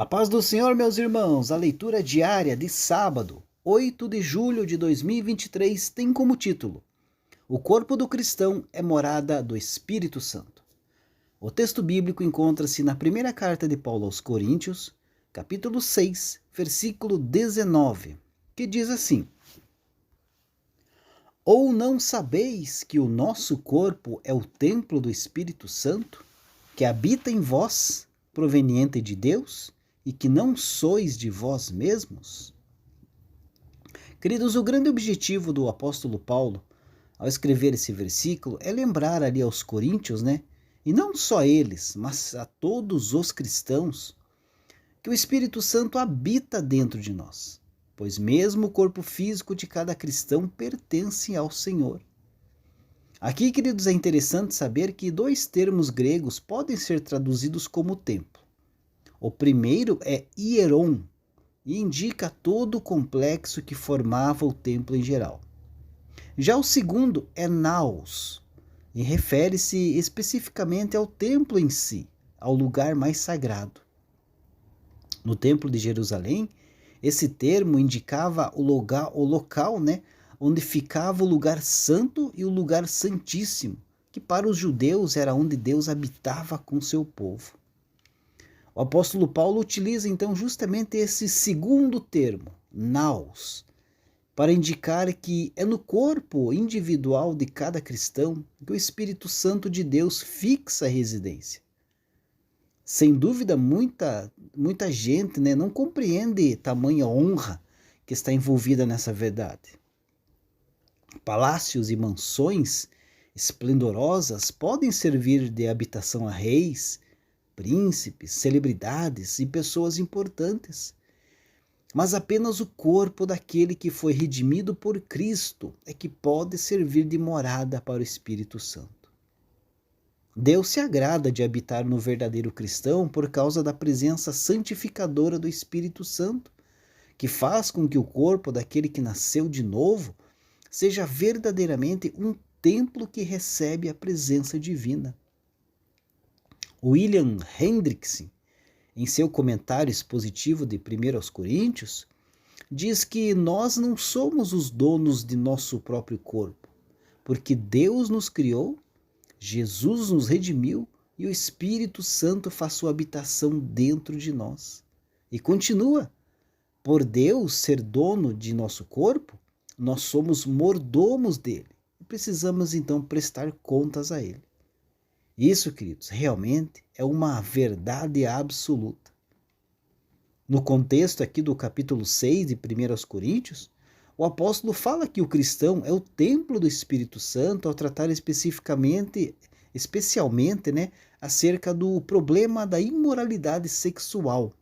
A paz do Senhor, meus irmãos, a leitura diária de sábado, 8 de julho de 2023, tem como título: O corpo do cristão é morada do Espírito Santo. O texto bíblico encontra-se na primeira carta de Paulo aos Coríntios, capítulo 6, versículo 19, que diz assim: Ou não sabeis que o nosso corpo é o templo do Espírito Santo, que habita em vós, proveniente de Deus, e que não sois de vós mesmos? Queridos, o grande objetivo do apóstolo Paulo, ao escrever esse versículo, é lembrar ali aos coríntios, e não só eles, mas a todos os cristãos, que o Espírito Santo habita dentro de nós, pois mesmo o corpo físico de cada cristão pertence ao Senhor. Aqui, queridos, é interessante saber que dois termos gregos podem ser traduzidos como templo. O primeiro é hieron, e indica todo o complexo que formava o templo em geral. Já o segundo é naos, e refere-se especificamente ao templo em si, ao lugar mais sagrado. No templo de Jerusalém, esse termo indicava o local, onde ficava o lugar santo e o lugar santíssimo, que para os judeus era onde Deus habitava com seu povo. O apóstolo Paulo utiliza então justamente esse segundo termo, naos, para indicar que é no corpo individual de cada cristão que o Espírito Santo de Deus fixa a residência. Sem dúvida, muita gente não compreende tamanha honra que está envolvida nessa verdade. Palácios e mansões esplendorosas podem servir de habitação a reis, príncipes, celebridades e pessoas importantes. Mas apenas o corpo daquele que foi redimido por Cristo é que pode servir de morada para o Espírito Santo. Deus se agrada de habitar no verdadeiro cristão por causa da presença santificadora do Espírito Santo, que faz com que o corpo daquele que nasceu de novo seja verdadeiramente um templo que recebe a presença divina. William Hendriksen, em seu comentário expositivo de 1 Coríntios, diz que nós não somos os donos de nosso próprio corpo, porque Deus nos criou, Jesus nos redimiu e o Espírito Santo faz sua habitação dentro de nós. E continua, por Deus ser dono de nosso corpo, nós somos mordomos dele e precisamos então prestar contas a ele. Isso, queridos, realmente é uma verdade absoluta. No contexto aqui do capítulo 6 de 1 Coríntios, o apóstolo fala que o cristão é o templo do Espírito Santo ao tratar especialmente, acerca do problema da imoralidade sexual,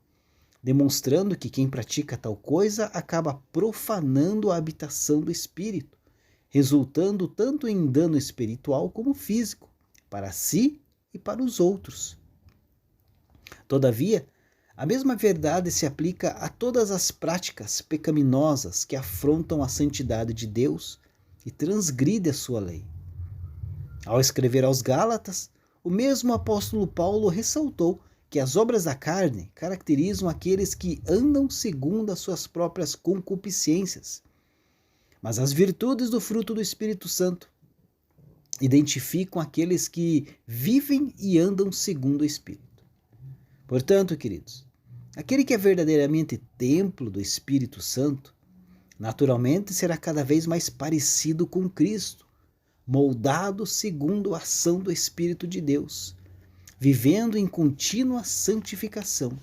demonstrando que quem pratica tal coisa acaba profanando a habitação do Espírito, resultando tanto em dano espiritual como físico, para si e para os outros. Todavia, a mesma verdade se aplica a todas as práticas pecaminosas que afrontam a santidade de Deus e transgridem a sua lei. Ao escrever aos Gálatas, o mesmo apóstolo Paulo ressaltou que as obras da carne caracterizam aqueles que andam segundo as suas próprias concupiscências, mas as virtudes do fruto do Espírito Santo identificam aqueles que vivem e andam segundo o Espírito. Portanto, queridos, aquele que é verdadeiramente templo do Espírito Santo, naturalmente será cada vez mais parecido com Cristo, moldado segundo a ação do Espírito de Deus, vivendo em contínua santificação,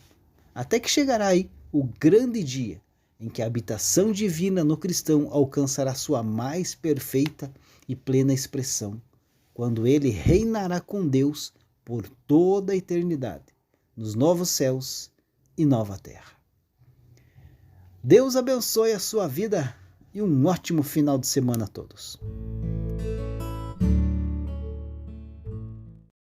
até que chegará aí o grande dia em que a habitação divina no cristão alcançará sua mais perfeita e plena expressão, quando ele reinará com Deus por toda a eternidade, nos novos céus e nova terra. Deus abençoe a sua vida e um ótimo final de semana a todos.